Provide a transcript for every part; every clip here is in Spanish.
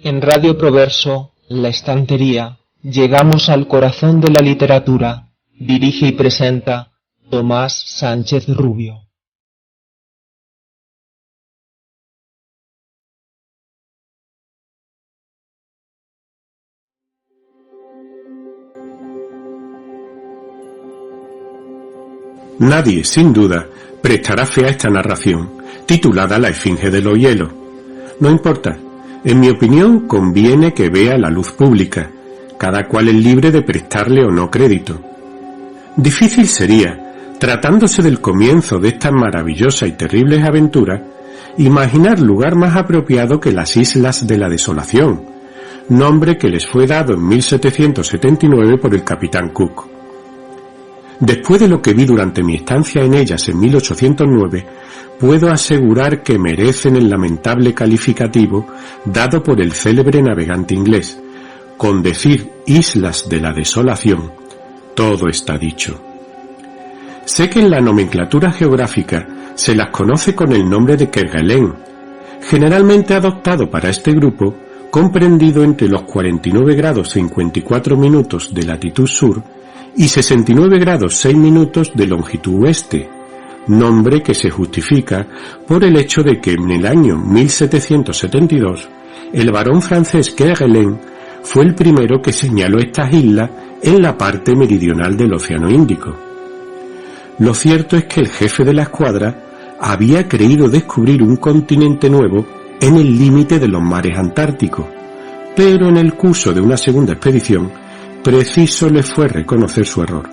En Radio Proverso, La Estantería, llegamos al corazón de la literatura. Dirige y presenta Tomás Sánchez Rubio. Nadie, sin duda, prestará fe a esta narración, titulada La Esfinge de los Hielos. No importa, en mi opinión conviene que vea la luz pública, cada cual es libre de prestarle o no crédito. Difícil sería, tratándose del comienzo de estas maravillosas y terribles aventuras, imaginar lugar más apropiado que las Islas de la Desolación, nombre que les fue dado en 1779 por el capitán Cook. Después de lo que vi durante mi estancia en ellas en 1809, puedo asegurar que merecen el lamentable calificativo dado por el célebre navegante inglés. Con decir Islas de la Desolación, todo está dicho. Sé que en la nomenclatura geográfica se las conoce con el nombre de Kerguelen, generalmente adoptado para este grupo, comprendido entre los 49 grados 54 minutos de latitud sur y 69 grados 6 minutos de longitud oeste, nombre que se justifica por el hecho de que en el año 1772 el barón francés Kerguelen fue el primero que señaló estas islas en la parte meridional del Océano Índico. Lo cierto es que el jefe de la escuadra había creído descubrir un continente nuevo en el límite de los mares antárticos, pero en el curso de una segunda expedición preciso le fue reconocer su error.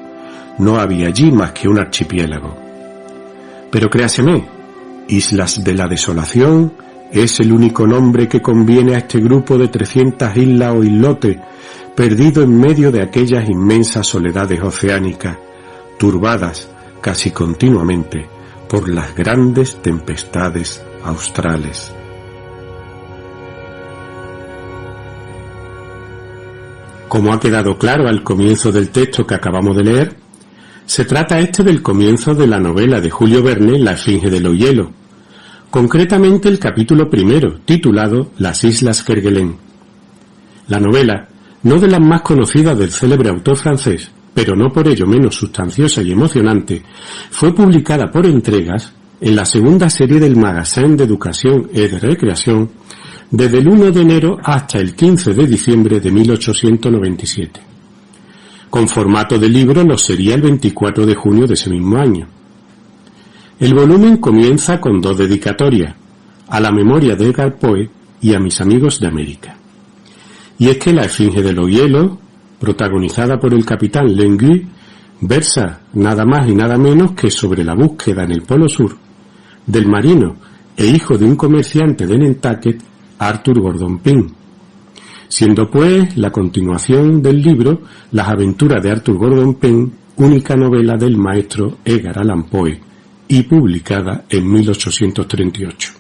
No había allí más que un archipiélago. Pero créaseme, Islas de la Desolación es el único nombre que conviene a este grupo de 300 islas o islotes, perdido en medio de aquellas inmensas soledades oceánicas, turbadas casi continuamente por las grandes tempestades australes. Como ha quedado claro al comienzo del texto que acabamos de leer, se trata del comienzo de la novela de Julio Verne, La Esfinge de los Hielos, concretamente el capítulo primero, titulado Las Islas Kerguelen. La novela, no de las más conocidas del célebre autor francés, pero no por ello menos sustanciosa y emocionante, fue publicada por entregas en la segunda serie del Magazine d'Education et de Recreation desde el 1 de enero hasta el 15 de diciembre de 1897. Con formato de libro lo sería el 24 de junio de ese mismo año. El volumen comienza con dos dedicatorias, a la memoria de Edgar Poe y a mis amigos de América. Y es que La Esfinge de los Hielos, protagonizada por el capitán Lenguy, versa nada más y nada menos que sobre la búsqueda en el Polo Sur del marino e hijo de un comerciante de Nantucket, Arthur Gordon Pym, siendo pues la continuación del libro Las aventuras de Arthur Gordon Pym, única novela del maestro Edgar Allan Poe y publicada en 1838.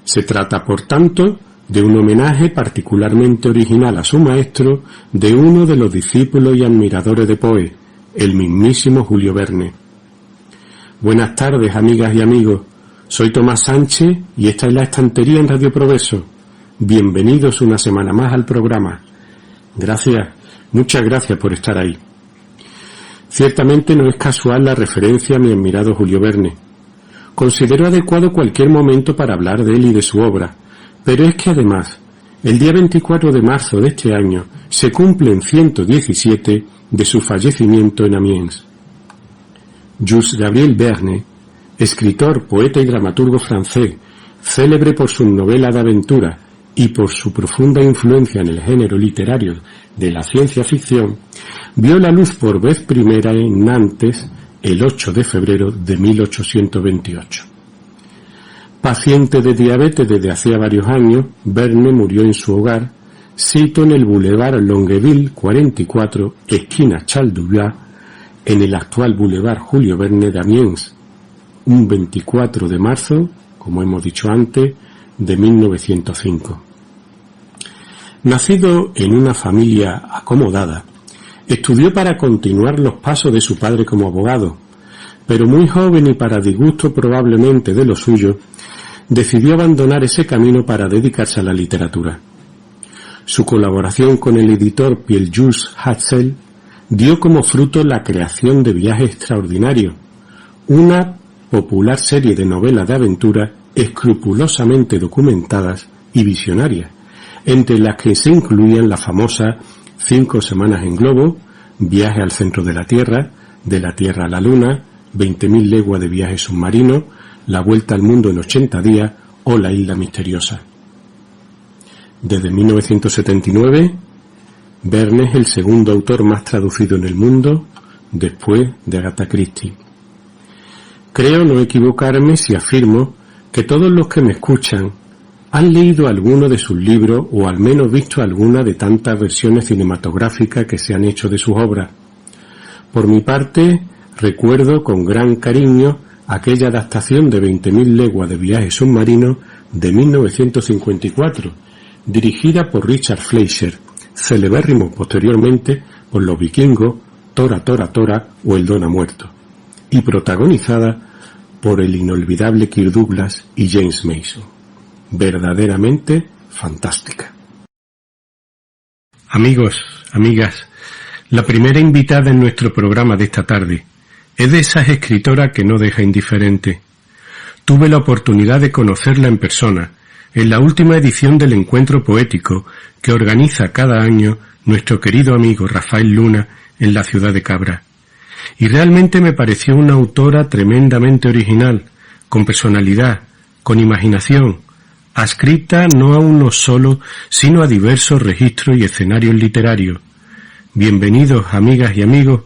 Se trata, por tanto, de un homenaje particularmente original a su maestro de uno de los discípulos y admiradores de Poe, el mismísimo Julio Verne. Buenas tardes, amigas y amigos. Soy Tomás Sánchez y esta es La Estantería en Radio Proverso. Bienvenidos una semana más al programa. Gracias, muchas gracias por estar ahí. Ciertamente no es casual la referencia a mi admirado Julio Verne. Considero adecuado cualquier momento para hablar de él y de su obra, pero es que además, el día 24 de marzo de este año se cumplen 117 de su fallecimiento en Amiens. Jules Gabriel Verne, escritor, poeta y dramaturgo francés, célebre por sus novelas de aventura y por su profunda influencia en el género literario de la ciencia ficción, vio la luz por vez primera en Nantes el 8 de febrero de 1828. Paciente de diabetes desde hacía varios años, Verne murió en su hogar, sito en el Boulevard Longueville 44, esquina Charles Dubois, en el actual Boulevard Julio Verne de Amiens, un 24 de marzo, como hemos dicho antes, de 1905. Nacido en una familia acomodada, estudió para continuar los pasos de su padre como abogado, pero muy joven y para disgusto probablemente de los suyos, decidió abandonar ese camino para dedicarse a la literatura. Su colaboración con el editor Pierre-Jules Hatzel dio como fruto la creación de Viaje Extraordinario, una popular serie de novelas de aventura escrupulosamente documentadas y visionarias, entre las que se incluían la famosa 5 semanas en globo, Viaje al centro de la Tierra a la Luna, 20.000 leguas de viaje submarino, La vuelta al mundo en 80 días o La isla misteriosa. Desde 1979, Verne es el segundo autor más traducido en el mundo, después de Agatha Christie. Creo no equivocarme si afirmo que todos los que me escuchan han leído alguno de sus libros o al menos visto alguna de tantas versiones cinematográficas que se han hecho de sus obras. Por mi parte, recuerdo con gran cariño aquella adaptación de 20.000 leguas de viaje submarino de 1954, dirigida por Richard Fleischer, celebérrimo posteriormente por Los Vikingos, Tora Tora Tora o El Don ha muerto, y protagonizada por el inolvidable Kirk Douglas y James Mason. Verdaderamente fantástica. Amigos, amigas, la primera invitada en nuestro programa de esta tarde es de esas escritoras que no deja indiferente. Tuve la oportunidad de conocerla en persona en la última edición del Encuentro Poético que organiza cada año nuestro querido amigo Rafael Luna en la ciudad de Cabra. Y realmente me pareció una autora tremendamente original, con personalidad, con imaginación, adscrita no a uno solo, sino a diversos registros y escenarios literarios. Bienvenidos, amigas y amigos,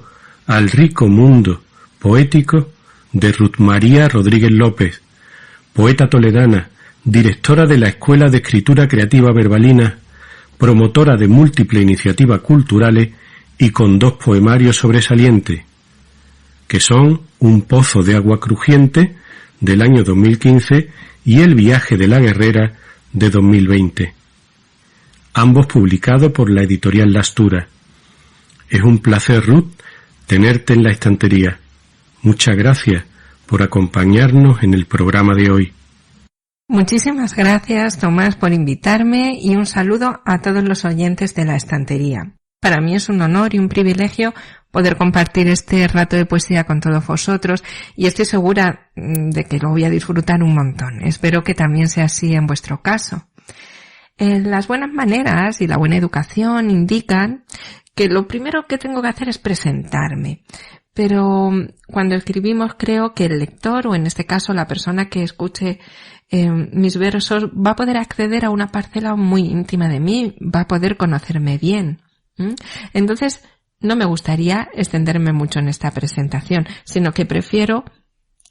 al rico mundo poético de Ruth María Rodríguez López, poeta toledana, directora de la Escuela de Escritura Creativa Verbalina, promotora de múltiples iniciativas culturales y con 2 poemarios sobresalientes, que son Un pozo de agua crujiente, del año 2015, y El viaje de la guerrera, de 2020. Ambos publicados por la editorial Lastura. Es un placer, Ruth, tenerte en la estantería. Muchas gracias por acompañarnos en el programa de hoy. Muchísimas gracias, Tomás, por invitarme y un saludo a todos los oyentes de la estantería. Para mí es un honor y un privilegio poder compartir este rato de poesía con todos vosotros y estoy segura de que lo voy a disfrutar un montón. Espero que también sea así en vuestro caso. Las buenas maneras y la buena educación indican que lo primero que tengo que hacer es presentarme. Pero cuando escribimos creo que el lector, o en este caso la persona que escuche mis versos, va a poder acceder a una parcela muy íntima de mí, va a poder conocerme bien. Entonces, no me gustaría extenderme mucho en esta presentación, sino que prefiero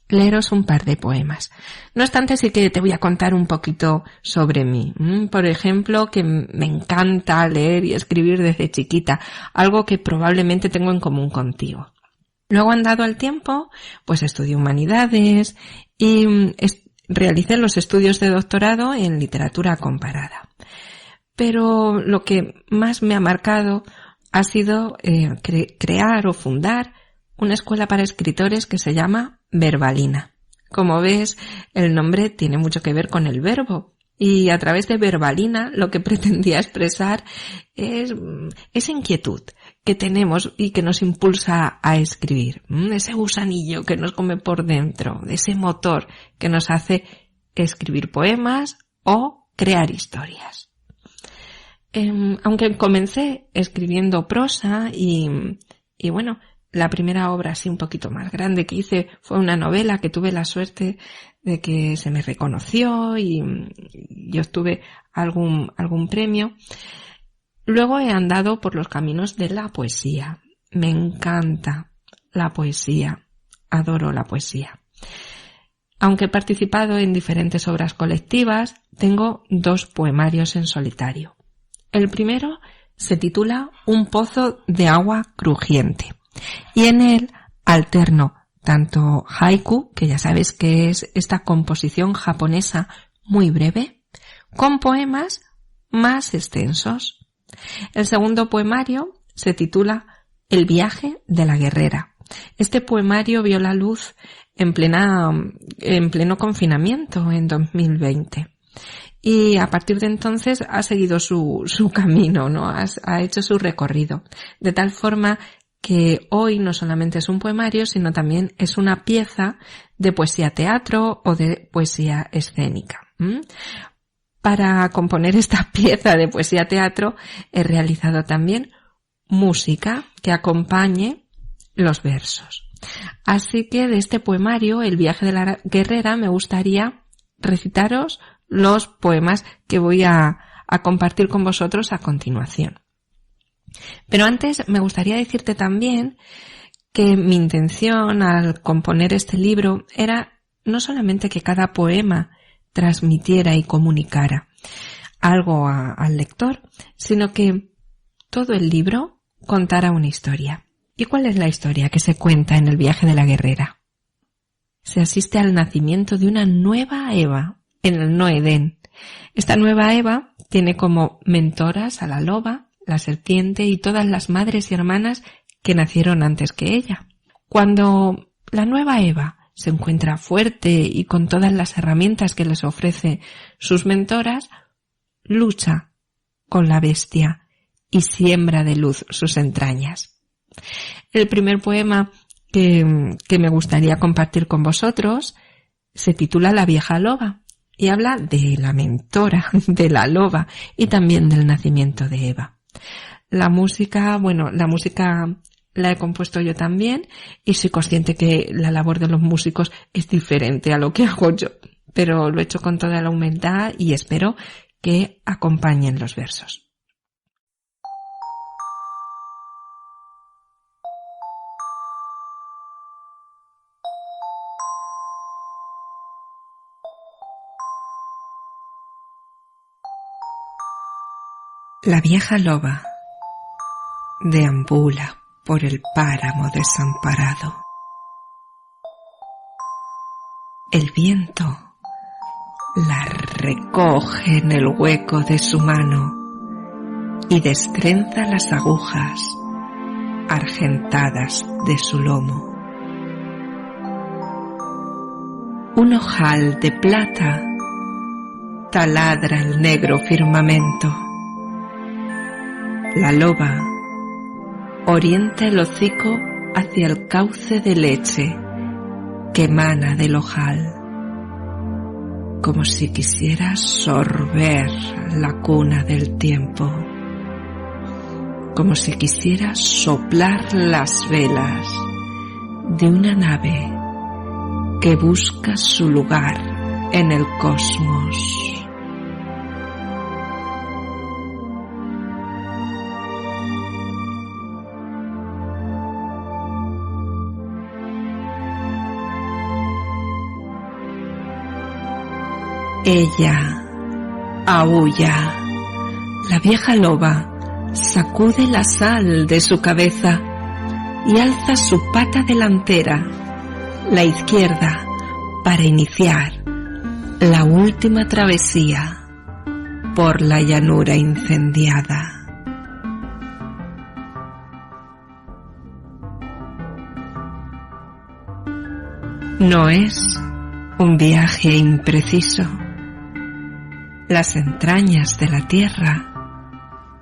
leeros un par de poemas. No obstante, sí que te voy a contar un poquito sobre mí. Por ejemplo, que me encanta leer y escribir desde chiquita, algo que probablemente tengo en común contigo. Luego, andado el tiempo, pues estudié humanidades y realicé los estudios de doctorado en literatura comparada. Pero lo que más me ha marcado ha sido crear o fundar una escuela para escritores que se llama Verbalina. Como ves, el nombre tiene mucho que ver con el verbo. Y a través de Verbalina lo que pretendía expresar es esa inquietud que tenemos y que nos impulsa a escribir. Ese gusanillo que nos come por dentro, ese motor que nos hace escribir poemas o crear historias. Aunque comencé escribiendo prosa y bueno, la primera obra así un poquito más grande que hice fue una novela que tuve la suerte de que se me reconoció y obtuve algún premio. Luego he andado por los caminos de la poesía. Me encanta la poesía. Adoro la poesía. Aunque he participado en diferentes obras colectivas, tengo 2 poemarios en solitario. El primero se titula Un pozo de agua crujiente y en él alterno tanto haiku, que ya sabes que es esta composición japonesa muy breve, con poemas más extensos. El segundo poemario se titula El viaje de la guerrera. Este poemario vio la luz en pleno confinamiento en 2020. Y a partir de entonces ha seguido su camino, ¿no? Ha hecho su recorrido. De tal forma que hoy no solamente es un poemario, sino también es una pieza de poesía teatro o de poesía escénica. Para componer esta pieza de poesía teatro he realizado también música que acompañe los versos. Así que de este poemario, El viaje de la guerrera, me gustaría recitaros los poemas que voy a compartir con vosotros a continuación. Pero antes me gustaría decirte también que mi intención al componer este libro era no solamente que cada poema transmitiera y comunicara algo al lector, sino que todo el libro contara una historia. ¿Y cuál es la historia que se cuenta en El viaje de la guerrera? Se asiste al nacimiento de una nueva Eva en el no Edén. Esta nueva Eva tiene como mentoras a la loba, la serpiente y todas las madres y hermanas que nacieron antes que ella. Cuando la nueva Eva se encuentra fuerte y con todas las herramientas que les ofrece sus mentoras, lucha con la bestia y siembra de luz sus entrañas. El primer poema que me gustaría compartir con vosotros se titula La vieja loba y habla de la mentora de la loba y también del nacimiento de Eva. La música la he compuesto yo también y soy consciente que la labor de los músicos es diferente a lo que hago yo, pero lo he hecho con toda la humildad y espero que acompañen los versos. La vieja loba deambula por el páramo desamparado. El viento la recoge en el hueco de su mano y destrenza las agujas argentadas de su lomo. Un ojal de plata taladra el negro firmamento. La loba orienta el hocico hacia el cauce de leche que emana del ojal, como si quisiera sorber la cuna del tiempo, como si quisiera soplar las velas de una nave que busca su lugar en el cosmos. Ella aúlla. La vieja loba sacude la sal de su cabeza y alza su pata delantera, la izquierda, para iniciar la última travesía por la llanura incendiada. No es un viaje impreciso. Las entrañas de la tierra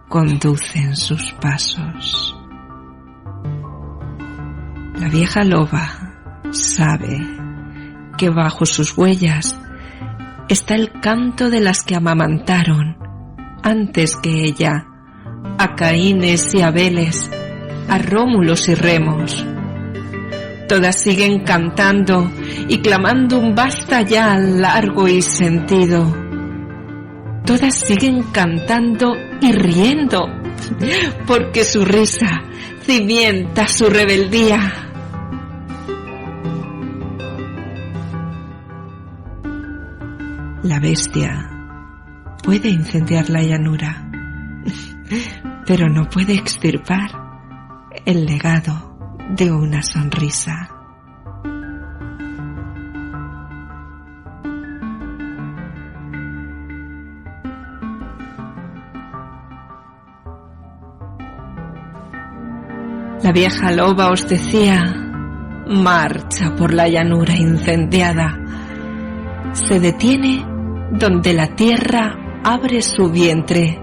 conducen sus pasos. La vieja loba sabe que bajo sus huellas está el canto de las que amamantaron antes que ella a Caínes y Abeles, a Rómulos y Remos. Todas siguen cantando y clamando un basta ya largo y sentido. Todas siguen cantando y riendo, porque su risa cimienta su rebeldía. La bestia puede incendiar la llanura, pero no puede extirpar el legado de una sonrisa. La vieja loba os decía, marcha por la llanura incendiada. Se detiene donde la tierra abre su vientre,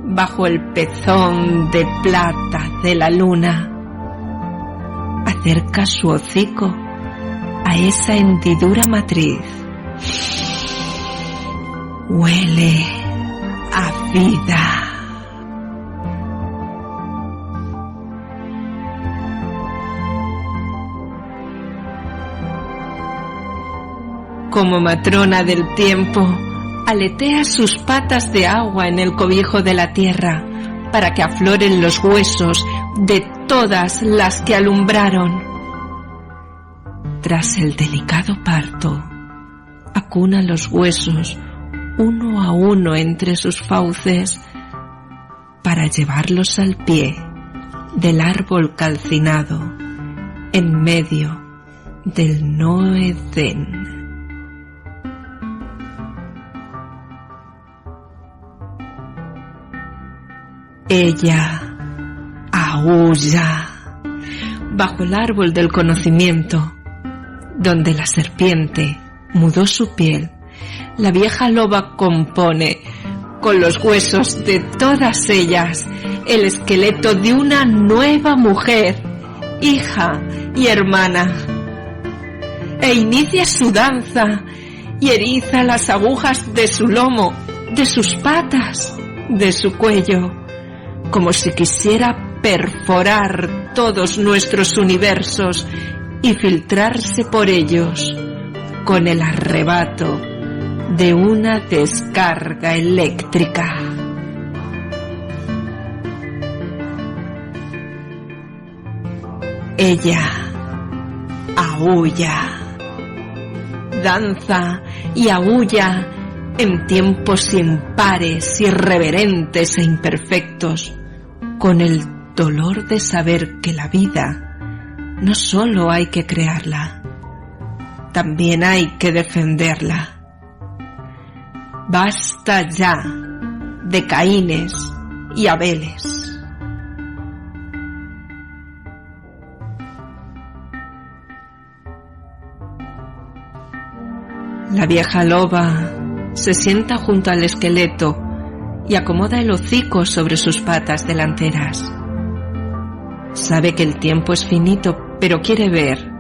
bajo el pezón de plata de la luna. Acerca su hocico a esa hendidura matriz. Huele a vida. Como matrona del tiempo, aletea sus patas de agua en el cobijo de la tierra para que afloren los huesos de todas las que alumbraron. Tras el delicado parto, acuna los huesos uno a uno entre sus fauces para llevarlos al pie del árbol calcinado en medio del no Edén. Ella aúlla bajo el árbol del conocimiento, donde la serpiente mudó su piel. La vieja loba compone con los huesos de todas ellas el esqueleto de una nueva mujer, hija y hermana, e inicia su danza y eriza las agujas de su lomo, de sus patas, de su cuello, como si quisiera perforar todos nuestros universos y filtrarse por ellos con el arrebato de una descarga eléctrica. Ella aúlla, danza y aúlla en tiempos impares, irreverentes e imperfectos, con el dolor de saber que la vida no solo hay que crearla, también hay que defenderla. Basta ya de Caínes y Abeles. La vieja loba se sienta junto al esqueleto y acomoda el hocico sobre sus patas delanteras. Sabe que el tiempo es finito, pero quiere ver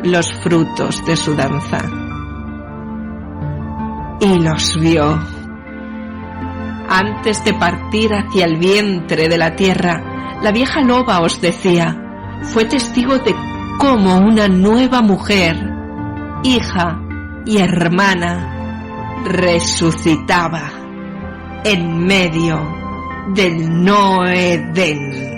los frutos de su danza. Y los vio. Antes de partir hacia el vientre de la tierra, la vieja loba, os decía, fue testigo de cómo una nueva mujer, hija y hermana, resucitaba en medio del no Edén.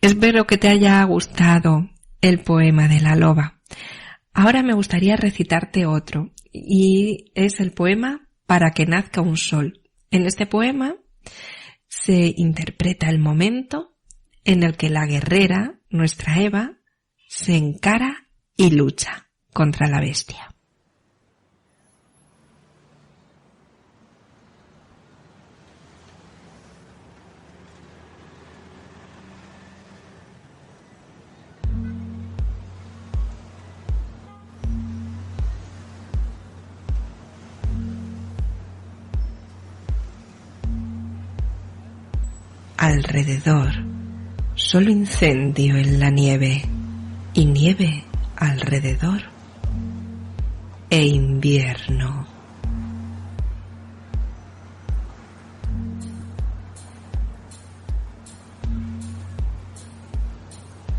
Espero que te haya gustado el poema de la loba. Ahora me gustaría recitarte otro, y es el poema Para que nazca un sol. En este poema se interpreta el momento en el que la guerrera, nuestra Eva, se encara y lucha contra la bestia. Alrededor, solo incendio en la nieve, y nieve alrededor, e invierno.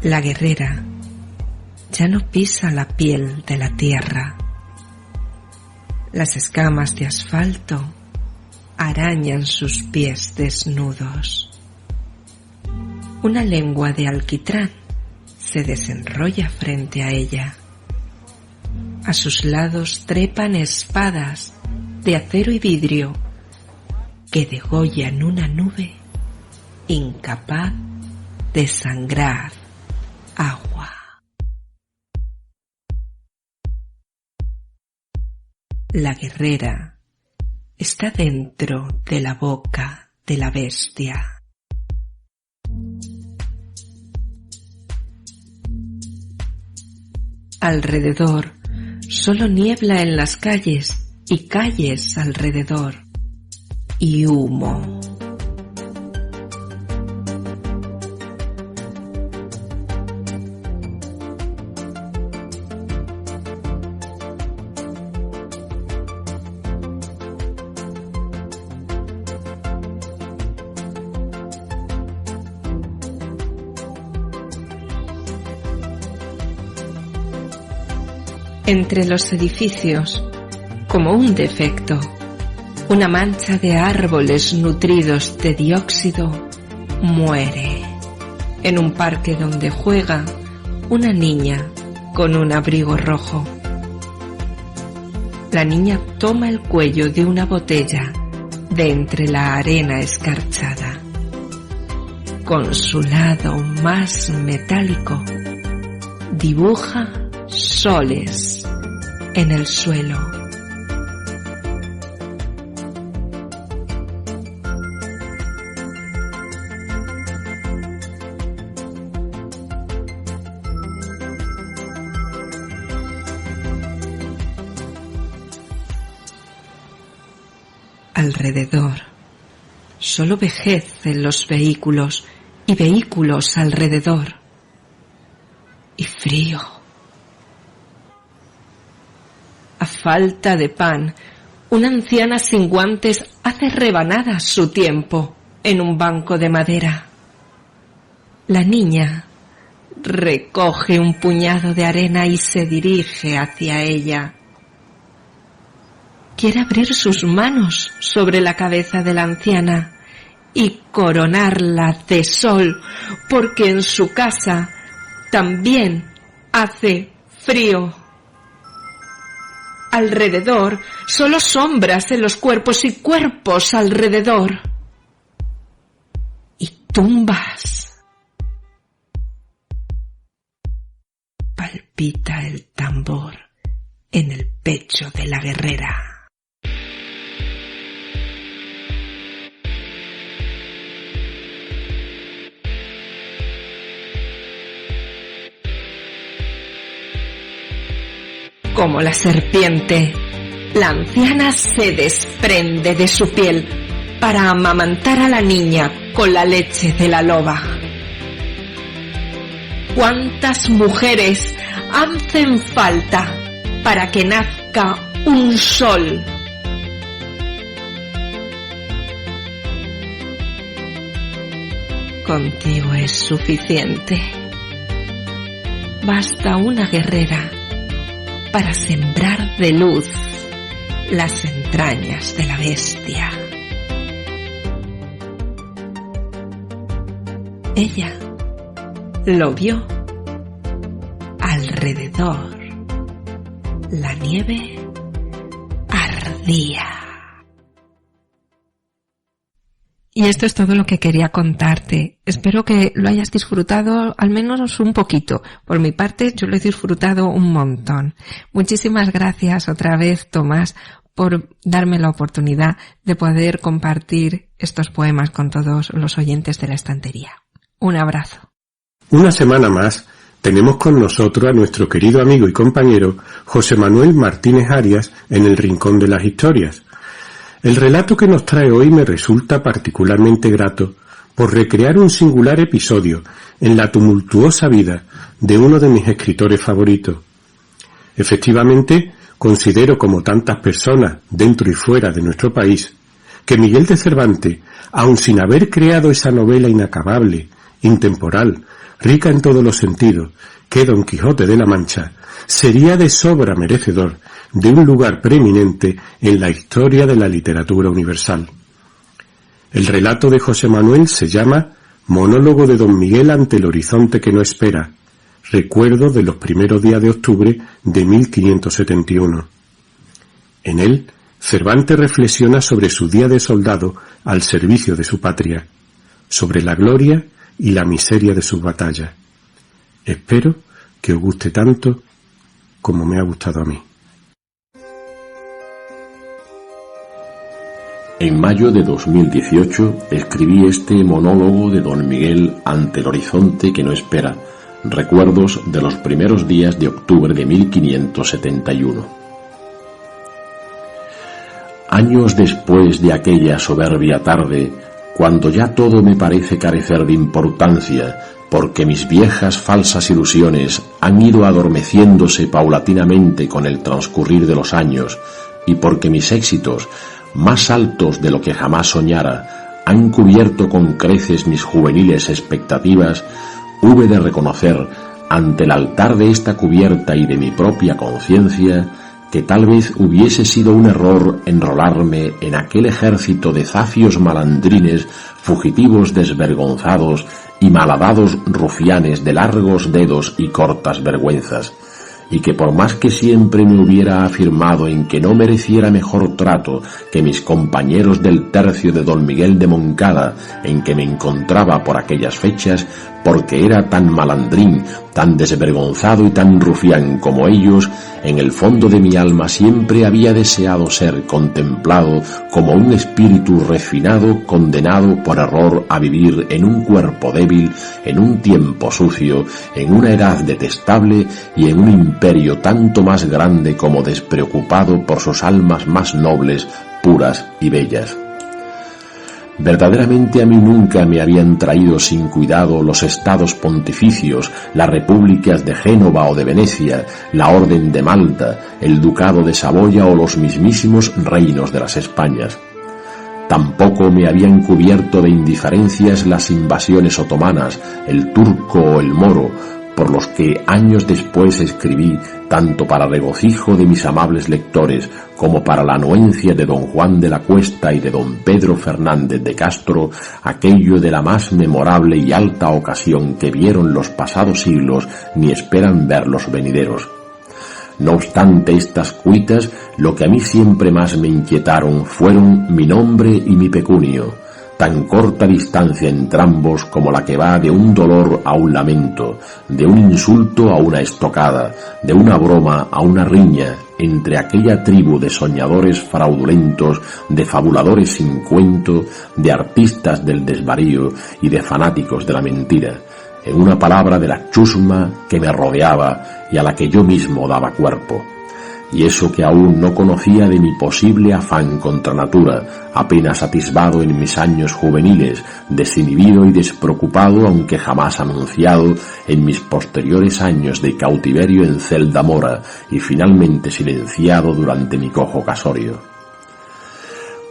La guerrera ya no pisa la piel de la tierra. Las escamas de asfalto arañan sus pies desnudos. Una lengua de alquitrán se desenrolla frente a ella. A sus lados trepan espadas de acero y vidrio que degollan una nube incapaz de sangrar agua. La guerrera está dentro de la boca de la bestia. Alrededor, solo niebla en las calles y calles alrededor, y humo. Entre los edificios, como un defecto, una mancha de árboles nutridos de dióxido muere en un parque donde juega una niña con un abrigo rojo. La niña toma el cuello de una botella de entre la arena escarchada. Con su lado más metálico, dibuja soles en el suelo. Alrededor, solo vejez en los vehículos y vehículos alrededor. Y frío. A falta de pan, una anciana sin guantes hace rebanada su tiempo en un banco de madera. La niña recoge un puñado de arena y se dirige hacia ella. Quiere abrir sus manos sobre la cabeza de la anciana y coronarla de sol, porque en su casa también hace frío. Alrededor, solo sombras en los cuerpos y cuerpos alrededor. Y tumbas. Palpita el tambor en el pecho de la guerrera. Como la serpiente, la anciana se desprende de su piel para amamantar a la niña con la leche de la loba. ¿Cuántas mujeres hacen falta para que nazca un sol? Contigo es suficiente. Basta una guerrera para sembrar de luz las entrañas de la bestia. Ella lo vio. Alrededor, la nieve ardía. Y esto es todo lo que quería contarte. Espero que lo hayas disfrutado al menos un poquito. Por mi parte, yo lo he disfrutado un montón. Muchísimas gracias otra vez, Tomás, por darme la oportunidad de poder compartir estos poemas con todos los oyentes de la estantería. Un abrazo. Una semana más tenemos con nosotros a nuestro querido amigo y compañero José Manuel Martínez Arias en el Rincón de las Historias. El relato que nos trae hoy me resulta particularmente grato por recrear un singular episodio en la tumultuosa vida de uno de mis escritores favoritos. Efectivamente, considero, como tantas personas dentro y fuera de nuestro país, que Miguel de Cervantes, aun sin haber creado esa novela inacabable, intemporal, rica en todos los sentidos, que Don Quijote de la Mancha, sería de sobra merecedor de un lugar preeminente en la historia de la literatura universal. El relato de José Manuel se llama Monólogo de don Miguel ante el horizonte que no espera. Recuerdo de los primeros días de octubre de 1571. En él, Cervantes reflexiona sobre su día de soldado al servicio de su patria, sobre la gloria y la miseria de sus batallas. Espero que os guste tanto como me ha gustado a mí. En mayo de 2018 escribí este monólogo de don Miguel ante el horizonte que no espera, recuerdos de los primeros días de octubre de 1571. Años después de aquella soberbia tarde, cuando ya todo me parece carecer de importancia, porque mis viejas falsas ilusiones han ido adormeciéndose paulatinamente con el transcurrir de los años, y porque mis éxitos, más altos de lo que jamás soñara, han cubierto con creces mis juveniles expectativas, hube de reconocer, ante el altar de esta cubierta y de mi propia conciencia, que tal vez hubiese sido un error enrolarme en aquel ejército de zafios malandrines, fugitivos desvergonzados y malhadados rufianes de largos dedos y cortas vergüenzas, y que por más que siempre me hubiera afirmado en que no mereciera mejor trato que mis compañeros del tercio de don Miguel de Moncada en que me encontraba por aquellas fechas, porque era tan malandrín, tan desvergonzado y tan rufián como ellos, en el fondo de mi alma siempre había deseado ser contemplado como un espíritu refinado condenado por error a vivir en un cuerpo débil, en un tiempo sucio, en una edad detestable y en un imperio tanto más grande como despreocupado por sus almas más nobles, puras y bellas. Verdaderamente a mí nunca me habían traído sin cuidado los estados pontificios, las repúblicas de Génova o de Venecia, la orden de Malta, el ducado de Saboya o los mismísimos reinos de las Españas. Tampoco me habían cubierto de indiferencias las invasiones otomanas, el turco o el moro, por los que años después escribí, tanto para regocijo de mis amables lectores como para la anuencia de don Juan de la Cuesta y de don Pedro Fernández de Castro, aquello de la más memorable y alta ocasión que vieron los pasados siglos ni esperan ver los venideros. No obstante estas cuitas, lo que a mí siempre más me inquietaron fueron mi nombre y mi pecunio, tan corta distancia entrambos como la que va de un dolor a un lamento, de un insulto a una estocada, de una broma a una riña, entre aquella tribu de soñadores fraudulentos, de fabuladores sin cuento, de artistas del desvarío y de fanáticos de la mentira, en una palabra de la chusma que me rodeaba y a la que yo mismo daba cuerpo. Y eso que aún no conocía de mi posible afán contra natura, apenas atisbado en mis años juveniles, desinhibido y despreocupado, aunque jamás anunciado en mis posteriores años de cautiverio en celda mora y finalmente silenciado durante mi cojo casorio.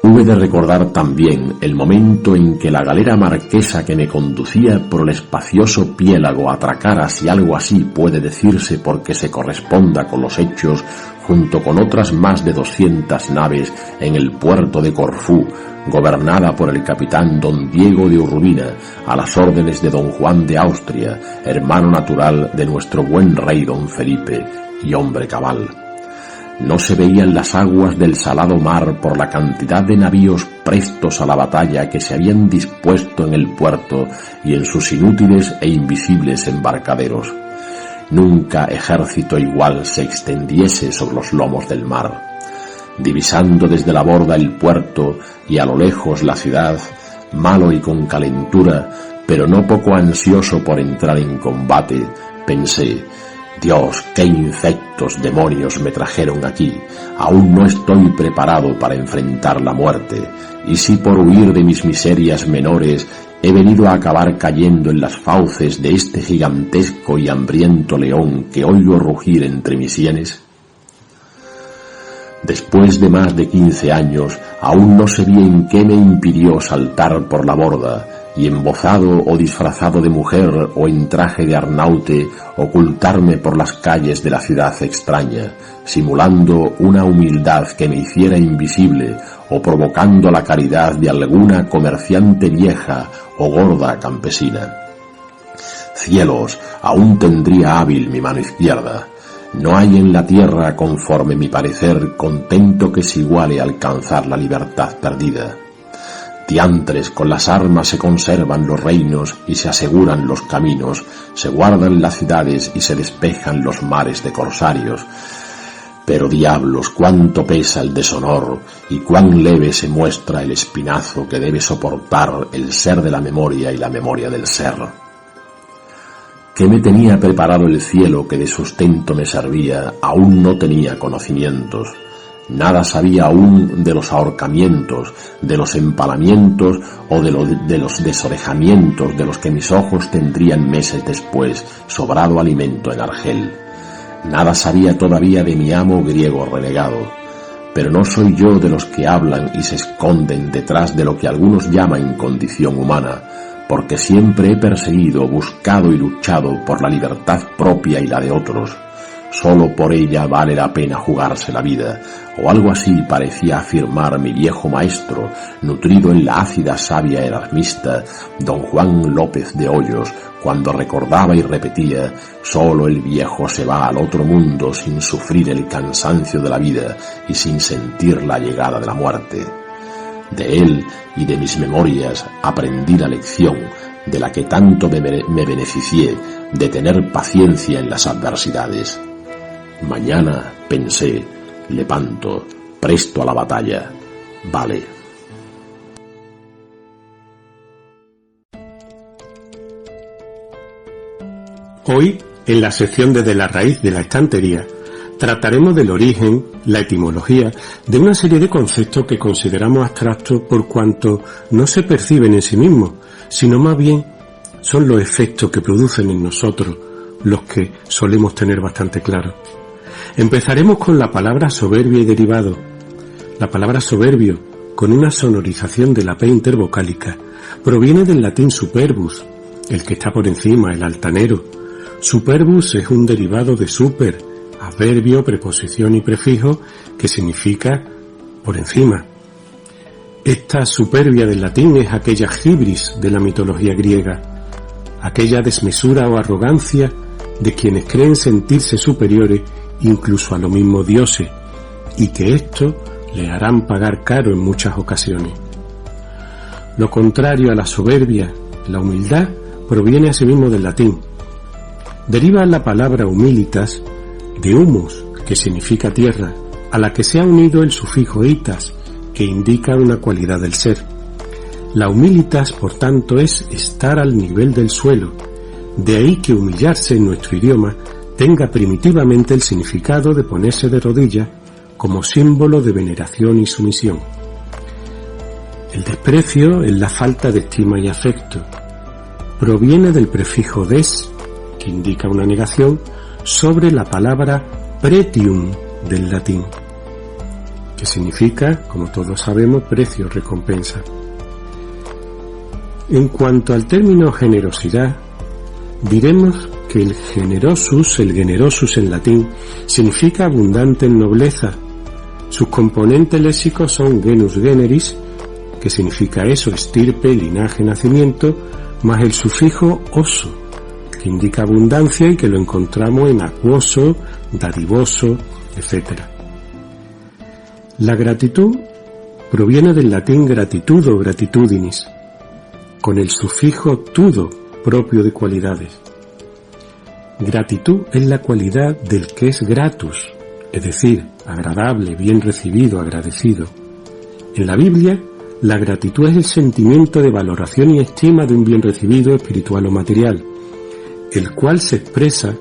Hube de recordar también el momento en que la galera marquesa que me conducía por el espacioso piélago atracara, si algo así puede decirse porque se corresponda con los hechos, junto con otras más de 200 naves en el puerto de Corfú, gobernada por el capitán don Diego de Urbina, a las órdenes de don Juan de Austria, hermano natural de nuestro buen rey don Felipe, y hombre cabal. No se veían las aguas del salado mar por la cantidad de navíos prestos a la batalla que se habían dispuesto en el puerto y en sus inútiles e invisibles embarcaderos. Nunca ejército igual se extendiese sobre los lomos del mar. Divisando desde la borda el puerto y a lo lejos la ciudad, malo y con calentura, pero no poco ansioso por entrar en combate, pensé: Dios, qué infectos demonios me trajeron aquí. Aún no estoy preparado para enfrentar la muerte. Y si por huir de mis miserias menores he venido a acabar cayendo en las fauces de este gigantesco y hambriento león que oigo rugir entre mis sienes. Después de más de 15 años, aún no sé bien qué me impidió saltar por la borda, y embozado o disfrazado de mujer o en traje de arnaute, ocultarme por las calles de la ciudad extraña, simulando una humildad que me hiciera invisible o provocando la caridad de alguna comerciante vieja o gorda campesina. Cielos, aún tendría hábil mi mano izquierda. No hay en la tierra, conforme mi parecer, contento que se iguale a alcanzar la libertad perdida. Diantres, con las armas se conservan los reinos y se aseguran los caminos, se guardan las ciudades y se despejan los mares de corsarios. Pero diablos, cuánto pesa el deshonor y cuán leve se muestra el espinazo que debe soportar el ser de la memoria y la memoria del ser. ¿Qué me tenía preparado el cielo que de sustento me servía? Aún no tenía conocimientos. Nada sabía aún de los ahorcamientos, de los empalamientos o de los desorejamientos de los que mis ojos tendrían meses después sobrado alimento en Argel. Nada sabía todavía de mi amo griego renegado. Pero no soy yo de los que hablan y se esconden detrás de lo que algunos llaman condición humana, porque siempre he perseguido, buscado y luchado por la libertad propia y la de otros. Solo por ella vale la pena jugarse la vida, o algo así parecía afirmar mi viejo maestro, nutrido en la ácida savia erasmista, don Juan López de Hoyos, cuando recordaba y repetía: solo el viejo se va al otro mundo sin sufrir el cansancio de la vida y sin sentir la llegada de la muerte. De él y de mis memorias aprendí la lección de la que tanto me beneficié, de tener paciencia en las adversidades. Mañana, pensé, levanto, presto a la batalla. Vale. Hoy, en la sección de la raíz de la estantería, trataremos del origen, la etimología, de una serie de conceptos que consideramos abstractos por cuanto no se perciben en sí mismos, sino más bien son los efectos que producen en nosotros los que solemos tener bastante claros. Empezaremos con la palabra soberbia y derivado. La palabra soberbio, con una sonorización de la P intervocálica, proviene del latín superbus, el que está por encima, el altanero. Superbus es un derivado de super, adverbio, preposición y prefijo, que significa por encima. Esta superbia del latín es aquella hibris de la mitología griega, aquella desmesura o arrogancia de quienes creen sentirse superiores incluso a los mismos dioses, y que esto le harán pagar caro en muchas ocasiones. Lo contrario a la soberbia, la humildad, proviene asimismo del latín. Deriva la palabra humilitas de humus, que significa tierra, a la que se ha unido el sufijo itas, que indica una cualidad del ser. La humilitas, por tanto, es estar al nivel del suelo, de ahí que humillarse en nuestro idioma tenga primitivamente el significado de ponerse de rodillas como símbolo de veneración y sumisión. El desprecio es la falta de estima y afecto. Proviene del prefijo des, que indica una negación, sobre la palabra pretium del latín, que significa, como todos sabemos, precio, recompensa. En cuanto al término generosidad, diremos que el generosus en latín, significa abundante en nobleza. Sus componentes léxicos son genus generis, que significa eso, estirpe, linaje, nacimiento, más el sufijo oso, que indica abundancia y que lo encontramos en acuoso, dadivoso, etc. La gratitud proviene del latín gratitudo, gratitudinis, con el sufijo tudo, propio de cualidades. Gratitud es la cualidad del que es gratus, es decir, agradable, bien recibido, agradecido. En la Biblia, la gratitud es el sentimiento de valoración y estima de un bien recibido, espiritual o material, el cual se expresa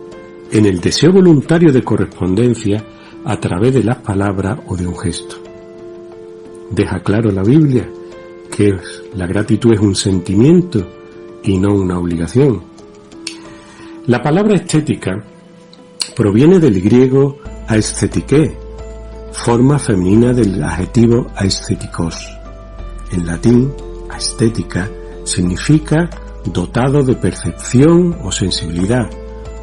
en el deseo voluntario de correspondencia a través de las palabras o de un gesto. Deja claro la Biblia que la gratitud es un sentimiento y no una obligación. La palabra estética proviene del griego aesthetike, forma femenina del adjetivo aesthetikos. En latín, estética significa dotado de percepción o sensibilidad,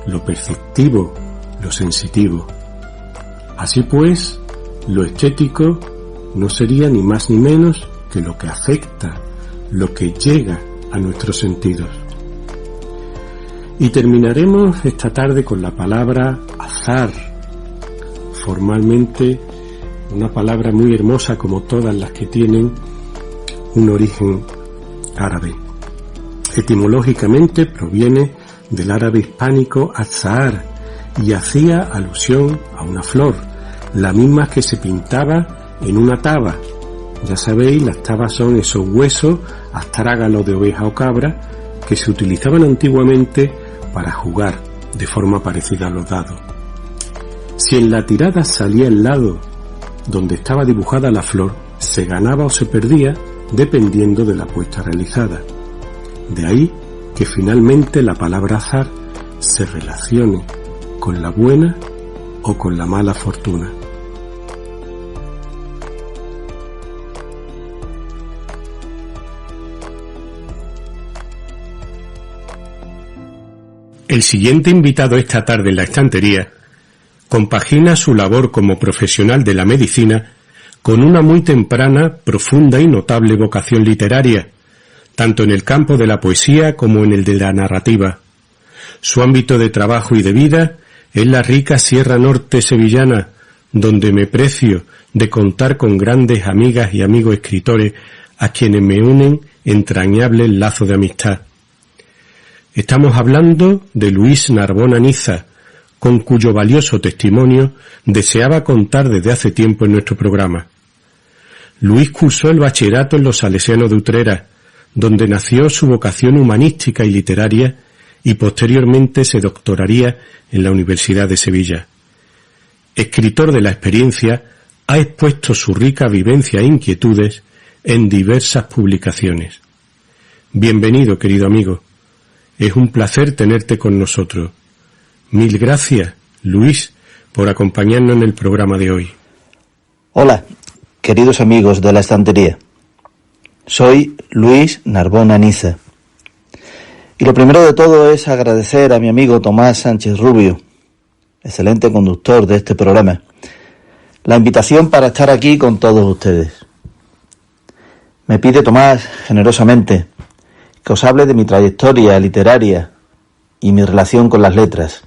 lo perceptivo, lo sensitivo. Así pues, lo estético no sería ni más ni menos que lo que afecta, lo que llega a nuestros sentidos. Y terminaremos esta tarde con la palabra azar, formalmente una palabra muy hermosa como todas las que tienen un origen árabe. Etimológicamente proviene del árabe hispánico azahar y hacía alusión a una flor, la misma que se pintaba en una taba. Ya sabéis, las tabas son esos huesos astrágalos de oveja o cabra que se utilizaban antiguamente para jugar de forma parecida a los dados. Si en la tirada salía el lado donde estaba dibujada la flor, se ganaba o se perdía dependiendo de la apuesta realizada. De ahí que finalmente la palabra azar se relacione con la buena o con la mala fortuna. El siguiente invitado esta tarde en la estantería compagina su labor como profesional de la medicina con una muy temprana, profunda y notable vocación literaria, tanto en el campo de la poesía como en el de la narrativa. Su ámbito de trabajo y de vida es la rica Sierra Norte sevillana, donde me precio de contar con grandes amigas y amigos escritores a quienes me unen entrañables lazos de amistad. Estamos hablando de Luis Narbona Niza, con cuyo valioso testimonio deseaba contar desde hace tiempo en nuestro programa. Luis cursó el bachillerato en los Salesianos de Utrera, donde nació su vocación humanística y literaria, y posteriormente se doctoraría en la Universidad de Sevilla. Escritor de la experiencia, ha expuesto su rica vivencia e inquietudes en diversas publicaciones. Bienvenido, querido amigo. Es un placer tenerte con nosotros. Mil gracias, Luis, por acompañarnos en el programa de hoy. Hola, queridos amigos de la estantería. Soy Luis Narbona Niza. Y lo primero de todo es agradecer a mi amigo Tomás Sánchez Rubio, excelente conductor de este programa, la invitación para estar aquí con todos ustedes. Me pide Tomás generosamente que os hable de mi trayectoria literaria y mi relación con las letras.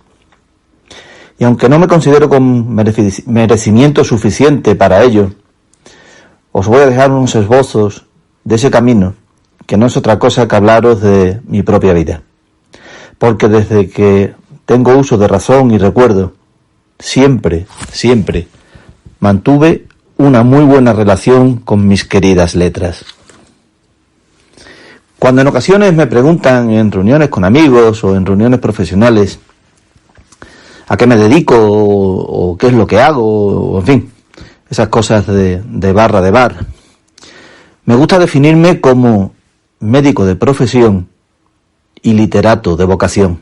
Y aunque no me considero con merecimiento suficiente para ello, os voy a dejar unos esbozos de ese camino, que no es otra cosa que hablaros de mi propia vida. Porque desde que tengo uso de razón y recuerdo, siempre mantuve una muy buena relación con mis queridas letras. Cuando en ocasiones me preguntan en reuniones con amigos o en reuniones profesionales a qué me dedico o qué es lo que hago, o en fin, esas cosas de barra de bar, me gusta definirme como médico de profesión y literato de vocación.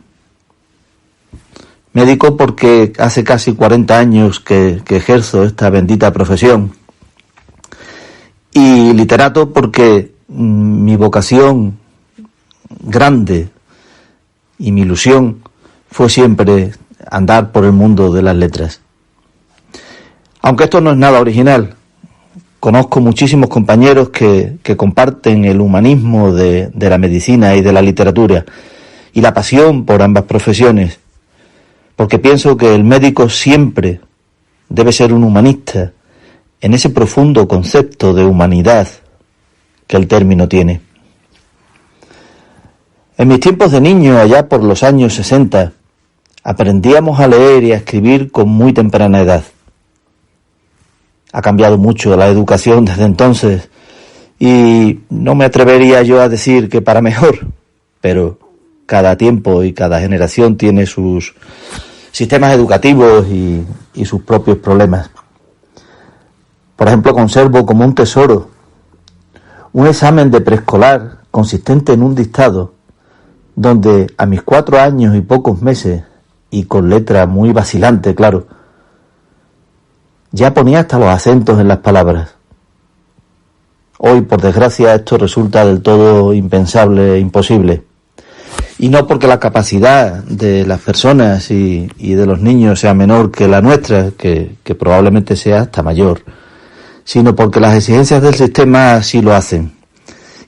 Médico porque hace casi 40 años que ejerzo esta bendita profesión, y literato porque mi vocación grande y mi ilusión fue siempre andar por el mundo de las letras. Aunque esto no es nada original, conozco muchísimos compañeros que comparten el humanismo de la medicina y de la literatura y la pasión por ambas profesiones, porque pienso que el médico siempre debe ser un humanista en ese profundo concepto de humanidad que el término tiene. En mis tiempos de niño, allá por los años 60, aprendíamos a leer y a escribir con muy temprana edad. Ha cambiado mucho la educación desde entonces y no me atrevería yo a decir que para mejor, pero cada tiempo y cada generación tiene sus sistemas educativos y sus propios problemas. Por ejemplo, conservo como un tesoro un examen de preescolar consistente en un dictado donde a mis 4 años y pocos meses, y con letra muy vacilante, claro, ya ponía hasta los acentos en las palabras. Hoy, por desgracia, esto resulta del todo impensable e imposible. Y no porque la capacidad de las personas y de los niños sea menor que la nuestra, que probablemente sea hasta mayor, sino porque las exigencias del sistema así lo hacen.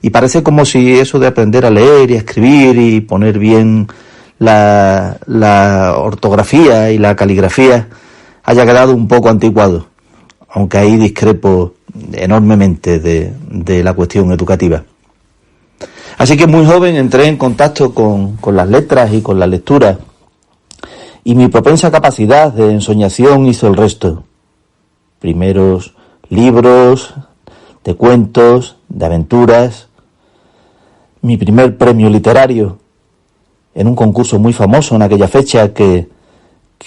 Y parece como si eso de aprender a leer y a escribir y poner bien la ortografía y la caligrafía haya quedado un poco anticuado, aunque ahí discrepo enormemente de la cuestión educativa. Así que muy joven entré en contacto con las letras y con la lectura, y mi propensa capacidad de ensoñación hizo el resto. Primeros libros de cuentos, de aventuras, mi primer premio literario en un concurso muy famoso en aquella fecha que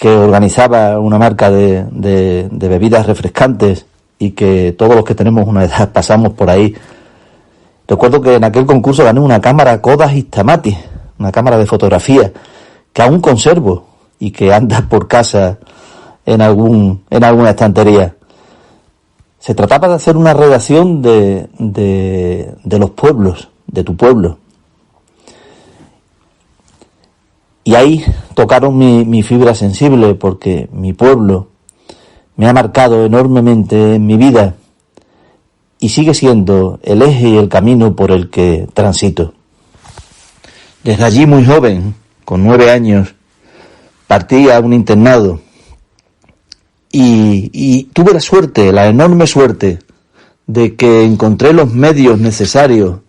organizaba una marca de bebidas refrescantes y que todos los que tenemos una edad pasamos por ahí. Recuerdo que en aquel concurso gané una cámara Kodak Instamatic, una cámara de fotografía que aún conservo y que anda por casa en alguna estantería. Se trataba de hacer una redacción de los pueblos, de tu pueblo. Y ahí tocaron mi fibra sensible, porque mi pueblo me ha marcado enormemente en mi vida y sigue siendo el eje y el camino por el que transito. Desde allí, muy joven, con 9 años, partí a un internado y tuve la suerte, la enorme suerte, de que encontré los medios necesarios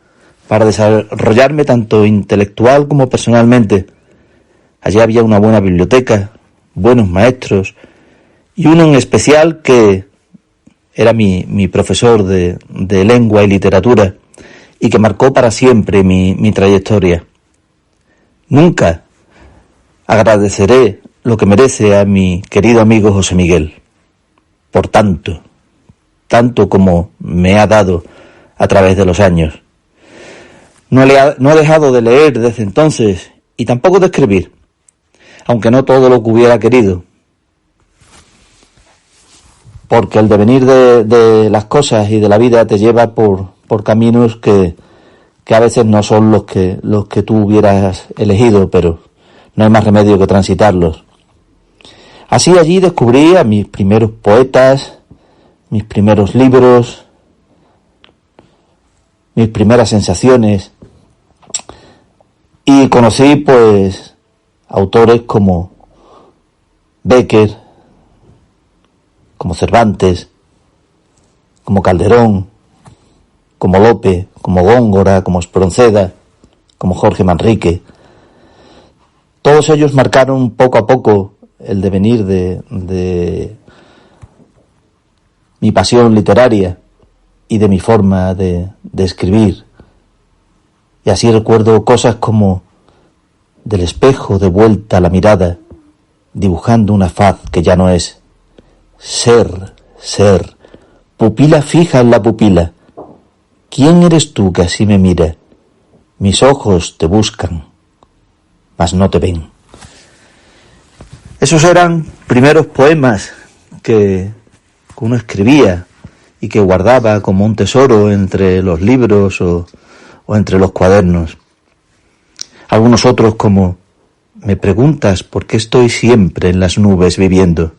para desarrollarme tanto intelectual como personalmente. Allí había una buena biblioteca, buenos maestros y uno en especial que era mi profesor de lengua y literatura y que marcó para siempre mi trayectoria. Nunca agradeceré lo que merece a mi querido amigo José Miguel, por tanto como me ha dado a través de los años. No he dejado de leer desde entonces y tampoco de escribir, aunque no todo lo que hubiera querido, porque el devenir de las cosas y de la vida te lleva por caminos que a veces no son los que tú hubieras elegido, pero no hay más remedio que transitarlos. Así allí descubrí a mis primeros poetas, mis primeros libros, mis primeras sensaciones, y conocí pues autores como Bécquer, como Cervantes, como Calderón, como Lope, como Góngora, como Espronceda, como Jorge Manrique. Todos ellos marcaron poco a poco el devenir de mi pasión literaria y de mi forma de escribir. Y así recuerdo cosas como: del espejo de vuelta la mirada, dibujando una faz que ya no es. Ser, pupila fija en la pupila. ¿Quién eres tú que así me mira? Mis ojos te buscan, mas no te ven. Esos eran primeros poemas que uno escribía y que guardaba como un tesoro entre los libros o entre los cuadernos. Algunos otros como: me preguntas por qué estoy siempre en las nubes viviendo,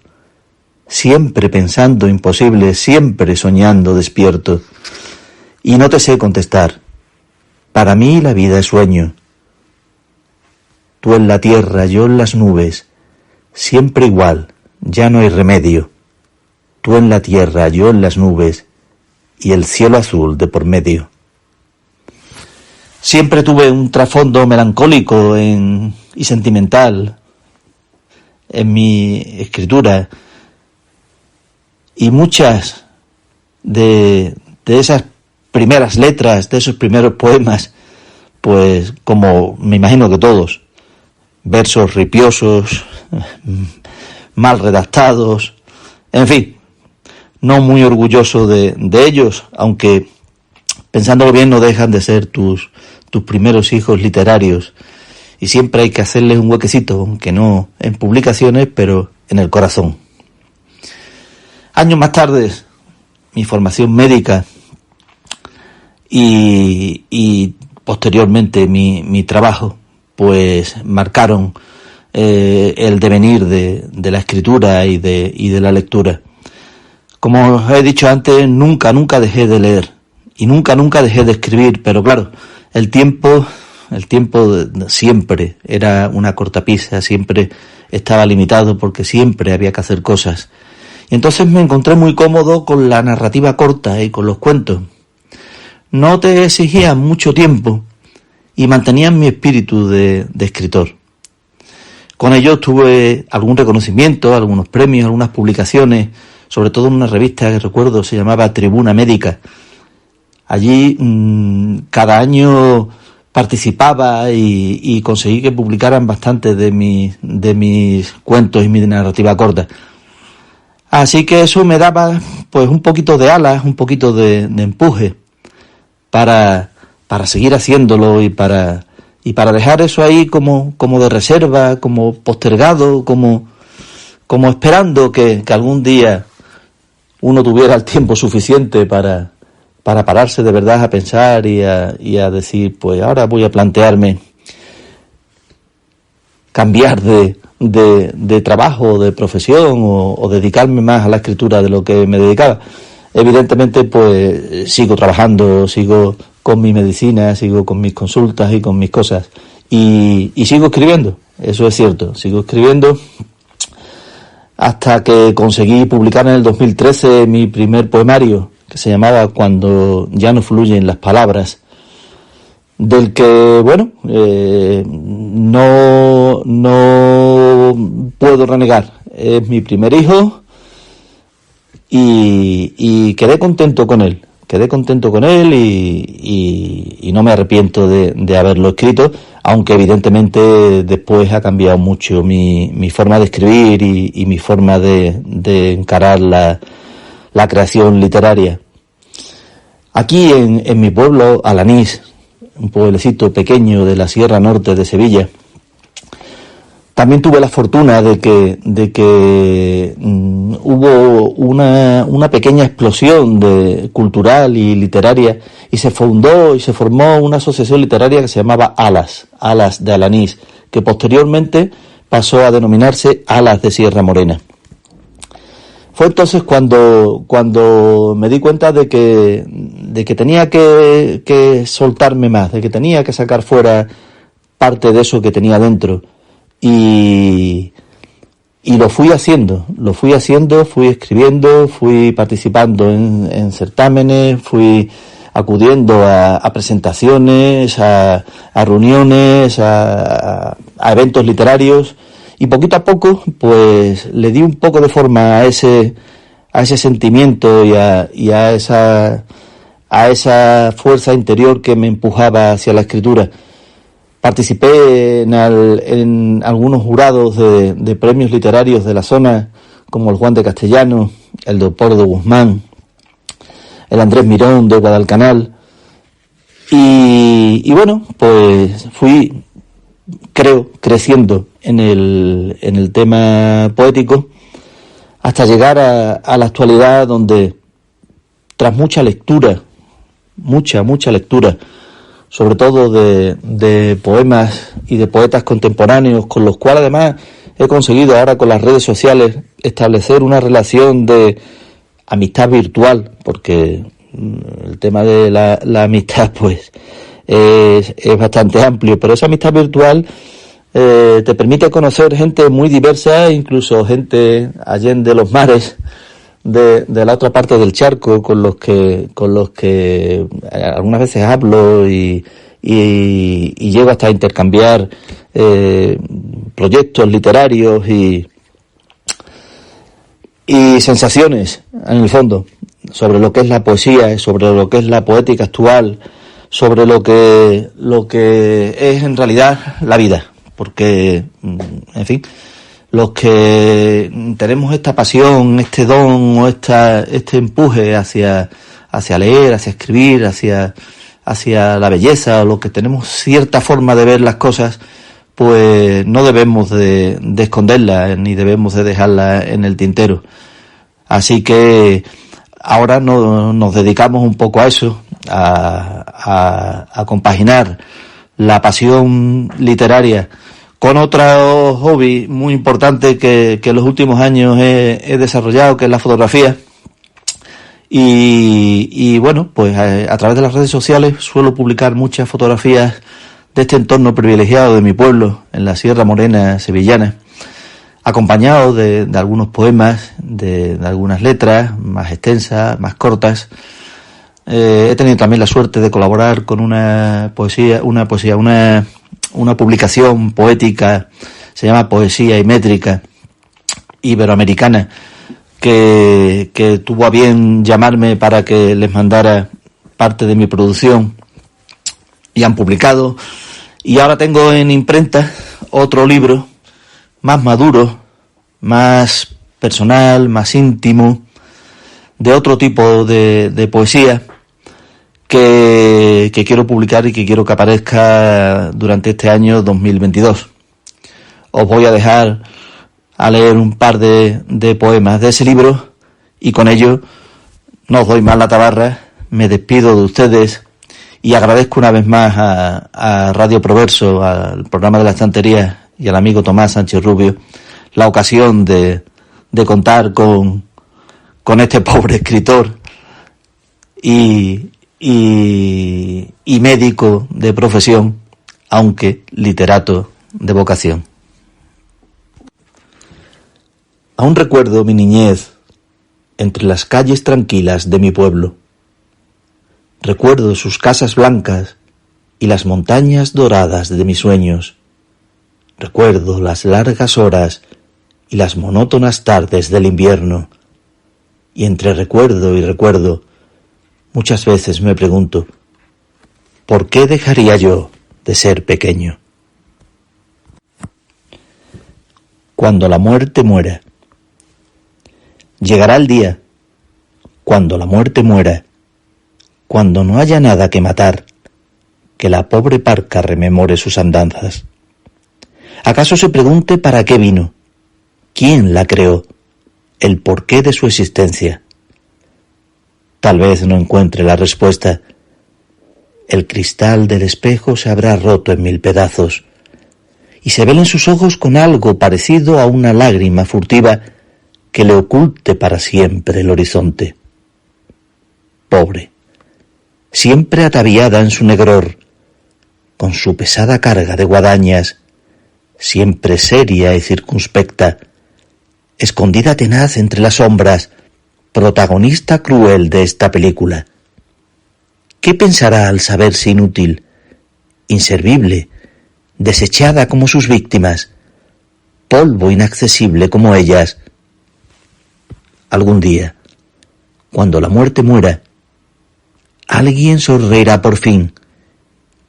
siempre pensando imposible, siempre soñando despierto, y no te sé contestar. Para mí la vida es sueño. Tú en la tierra, yo en las nubes, siempre igual, ya no hay remedio. Tú en la tierra, yo en las nubes, y el cielo azul de por medio. Siempre tuve un trasfondo melancólico y sentimental en mi escritura, y muchas de esas primeras letras, de esos primeros poemas, pues como me imagino que todos, versos ripiosos, mal redactados, en fin, no muy orgulloso de ellos, aunque pensándolo bien no dejan de ser tus primeros hijos literarios, y siempre hay que hacerles un huequecito, aunque no en publicaciones, pero en el corazón. Años más tarde, mi formación médica y posteriormente mi trabajo, pues marcaron el devenir de la escritura y de la lectura. Como os he dicho antes, nunca dejé de leer y nunca dejé de escribir, pero claro, el tiempo siempre era una cortapisa, siempre estaba limitado porque siempre había que hacer cosas. Y entonces me encontré muy cómodo con la narrativa corta y con los cuentos. No te exigían mucho tiempo y mantenían mi espíritu de escritor. Con ello tuve algún reconocimiento, algunos premios, algunas publicaciones, sobre todo en una revista que recuerdo se llamaba Tribuna Médica. Allí cada año participaba y conseguí que publicaran bastante de mis cuentos y mi narrativa corta. Así que eso me daba pues un poquito de alas, un poquito de empuje para seguir haciéndolo y para dejar eso ahí como de reserva, como postergado, como esperando que algún día uno tuviera el tiempo suficiente para pararse de verdad a pensar y a decir, pues ahora voy a plantearme cambiar de trabajo, de profesión o dedicarme más a la escritura de lo que me dedicaba. Evidentemente, pues sigo trabajando, sigo con mi medicina, sigo con mis consultas y con mis cosas. Y sigo escribiendo, eso es cierto, sigo escribiendo hasta que conseguí publicar en el 2013 mi primer poemario, que se llamaba Cuando ya no fluyen las palabras, del que, bueno, no puedo renegar. Es mi primer hijo y quedé contento con él. Y no me arrepiento de haberlo escrito, aunque evidentemente después ha cambiado mucho mi forma de escribir y mi forma de encarar la creación literaria. Aquí en mi pueblo, Alanís, un pueblecito pequeño de la Sierra Norte de Sevilla, también tuve la fortuna de que hubo una pequeña explosión cultural y literaria, y se formó una asociación literaria que se llamaba Alas de Alanís, que posteriormente pasó a denominarse Alas de Sierra Morena. Fue entonces cuando me di cuenta de que tenía que soltarme más, de que tenía que sacar fuera parte de eso que tenía dentro. Y lo fui haciendo, fui escribiendo, fui participando en certámenes, fui acudiendo a presentaciones, a reuniones, a eventos literarios, y poquito a poco pues le di un poco de forma a ese sentimiento y a esa fuerza interior que me empujaba hacia la escritura. Participé en algunos jurados de premios literarios de la zona, como el Juan de Castellano, el Leopoldo de Guzmán, el Andrés Mirón de Guadalcanal, y bueno, pues fui, creo, creciendo en el tema poético hasta llegar a la actualidad, donde tras mucha lectura, sobre todo de poemas y de poetas contemporáneos, con los cuales además he conseguido ahora con las redes sociales establecer una relación de amistad virtual, porque el tema de la amistad pues es bastante amplio, pero esa amistad virtual te permite conocer gente muy diversa, incluso gente allende los mares de la otra parte del charco, con los que algunas veces hablo y llego hasta a intercambiar proyectos literarios y sensaciones, en el fondo, sobre lo que es la poesía, sobre lo que es la poética actual, sobre lo que es en realidad la vida, porque, en fin, los que tenemos esta pasión, este don o este empuje hacia leer, hacia escribir, hacia la belleza, o los que tenemos cierta forma de ver las cosas, pues no debemos de esconderla, ni debemos de dejarla en el tintero. Así que ahora nos dedicamos un poco a eso, a compaginar la pasión literaria con otro hobby muy importante que en los últimos años he desarrollado, que es la fotografía. Y bueno, pues a través de las redes sociales suelo publicar muchas fotografías de este entorno privilegiado de mi pueblo, en la Sierra Morena sevillana, acompañado de algunos poemas, de algunas letras más extensas, más cortas. He tenido también la suerte de colaborar con una publicación poética, se llama Poesía y Métrica Iberoamericana, que tuvo a bien llamarme para que les mandara parte de mi producción, y han publicado. Y ahora tengo en imprenta otro libro más maduro, más personal, más íntimo, de otro tipo de poesía que quiero publicar y que quiero que aparezca durante este año 2022. Os voy a dejar a leer un par de poemas de ese libro, y con ello no os doy más la tabarra, me despido de ustedes y agradezco una vez más a Radio Proverso, al programa de la estantería y al amigo Tomás Sánchez Rubio la ocasión de contar con este pobre escritor y médico de profesión, aunque literato de vocación. Aún recuerdo mi niñez entre las calles tranquilas de mi pueblo. Recuerdo sus casas blancas y las montañas doradas de mis sueños. Recuerdo las largas horas y las monótonas tardes del invierno. Y entre recuerdo y recuerdo, muchas veces me pregunto, ¿por qué dejaría yo de ser pequeño? Cuando la muerte muera. Llegará el día, cuando la muerte muera, cuando no haya nada que matar, que la pobre parca rememore sus andanzas. ¿Acaso se pregunte para qué vino? ¿Quién la creó? ¿El porqué de su existencia? Tal vez no encuentre la respuesta. El cristal del espejo se habrá roto en 1000 pedazos, y se ven en sus ojos con algo parecido a una lágrima furtiva que le oculte para siempre el horizonte. Pobre, siempre ataviada en su negror, con su pesada carga de guadañas, siempre seria y circunspecta, escondida tenaz entre las sombras, protagonista cruel de esta película. ¿Qué pensará al saberse inútil, inservible, desechada como sus víctimas, polvo inaccesible como ellas? Algún día, cuando la muerte muera, alguien sonreirá por fin,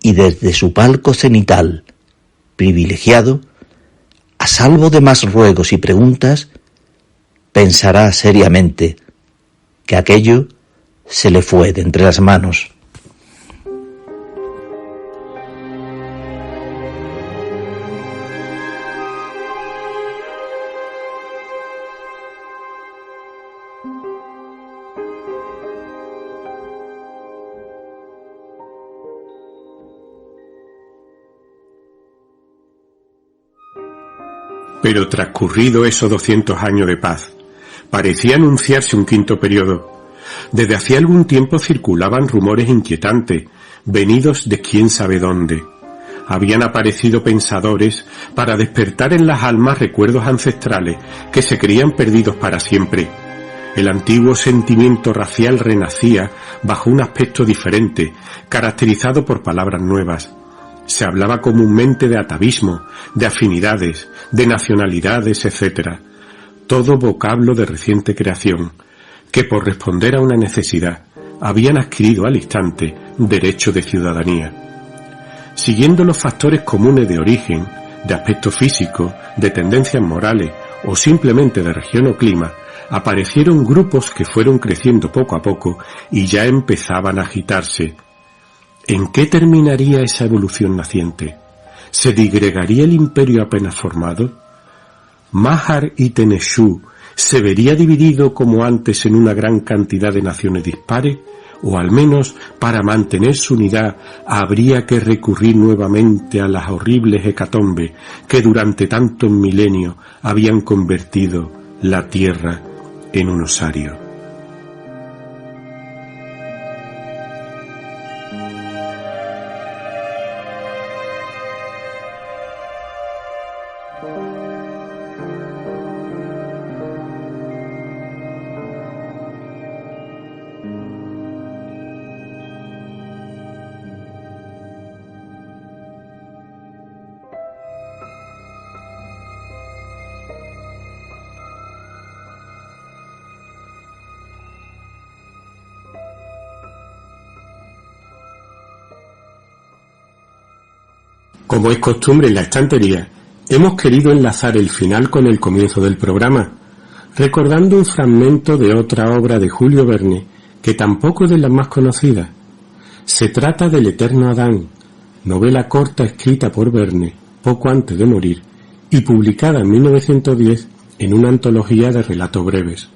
y desde su palco cenital, privilegiado, a salvo de más ruegos y preguntas, pensará seriamente que aquello se le fue de entre las manos. Pero transcurrido esos 200 años de paz, parecía anunciarse un quinto periodo. Desde hacía algún tiempo circulaban rumores inquietantes, venidos de quién sabe dónde. Habían aparecido pensadores para despertar en las almas recuerdos ancestrales que se creían perdidos para siempre. El antiguo sentimiento racial renacía bajo un aspecto diferente, caracterizado por palabras nuevas. Se hablaba comúnmente de atavismo, de afinidades, de nacionalidades, etc. Todo vocablo de reciente creación, que por responder a una necesidad habían adquirido al instante derecho de ciudadanía. Siguiendo los factores comunes de origen, de aspecto físico, de tendencias morales o simplemente de región o clima, aparecieron grupos que fueron creciendo poco a poco y ya empezaban a agitarse. ¿En qué terminaría esa evolución naciente? ¿Se disgregaría el imperio apenas formado? ¿Mahar y Teneshu se vería dividido como antes en una gran cantidad de naciones dispares o al menos para mantener su unidad habría que recurrir nuevamente a las horribles hecatombes que durante tantos milenios habían convertido la Tierra en un osario. Como es costumbre en la estantería, hemos querido enlazar el final con el comienzo del programa, recordando un fragmento de otra obra de Julio Verne, que tampoco es de las más conocidas. Se trata del Eterno Adán, novela corta escrita por Verne poco antes de morir y publicada en 1910 en una antología de relatos breves.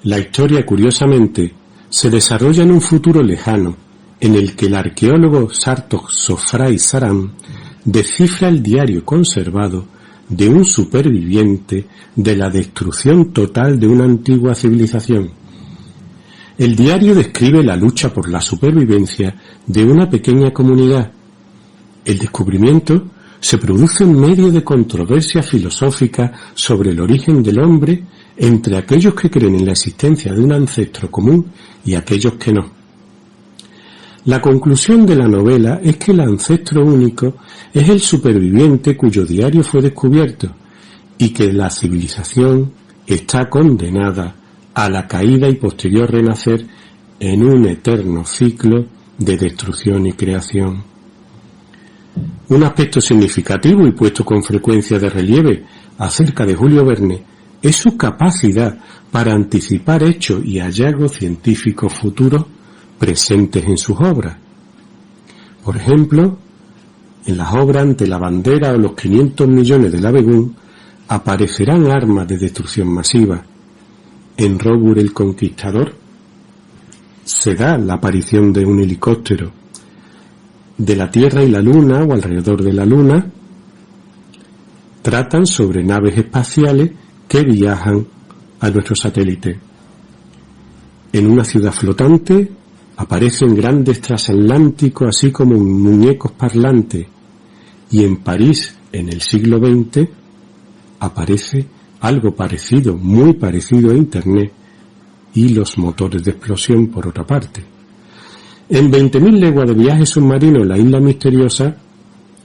La historia, curiosamente, se desarrolla en un futuro lejano, en el que el arqueólogo Sartok Sofray Saran descifra el diario conservado de un superviviente de la destrucción total de una antigua civilización. El diario describe la lucha por la supervivencia de una pequeña comunidad. El descubrimiento se produce en medio de controversias filosóficas sobre el origen del hombre entre aquellos que creen en la existencia de un ancestro común y aquellos que no. La conclusión de la novela es que el ancestro único es el superviviente cuyo diario fue descubierto y que la civilización está condenada a la caída y posterior renacer en un eterno ciclo de destrucción y creación. Un aspecto significativo y puesto con frecuencia de relieve acerca de Julio Verne es su capacidad para anticipar hechos y hallazgos científicos futuros presentes en sus obras. Por ejemplo, en las obras Ante la bandera o Los 500 millones del Abegún aparecerán armas de destrucción masiva. En Robur el Conquistador se da la aparición de un helicóptero. De la Tierra y la Luna o alrededor de la Luna tratan sobre naves espaciales que viajan a nuestro satélite. En Una ciudad flotante aparecen grandes transatlánticos así como muñecos parlantes, y en París, en el siglo XX, aparece algo parecido, muy parecido a Internet, y los motores de explosión por otra parte. En 20.000 leguas de viaje submarino en la isla misteriosa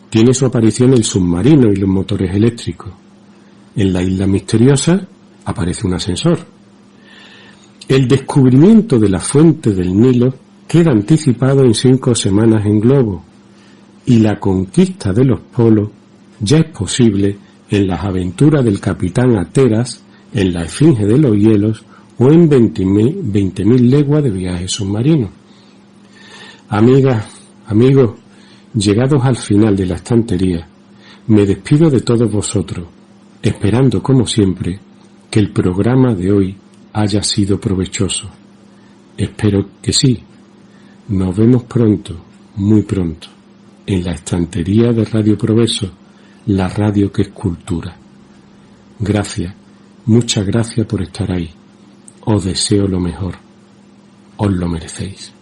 tiene su aparición el submarino y los motores eléctricos. En la isla misteriosa aparece un ascensor. El descubrimiento de la fuente del Nilo queda anticipado en 5 semanas en globo, y la conquista de los polos ya es posible en las aventuras del capitán Ateras, en la Esfinge de los Hielos o en 20.000 leguas de viaje submarino. Amigas, amigos, llegados al final de la estantería, me despido de todos vosotros, esperando como siempre que el programa de hoy haya sido provechoso. Espero que sí. Nos vemos pronto, muy pronto, en la estantería de Radio Proverso, la radio que es cultura. Gracias, muchas gracias por estar ahí. Os deseo lo mejor. Os lo merecéis.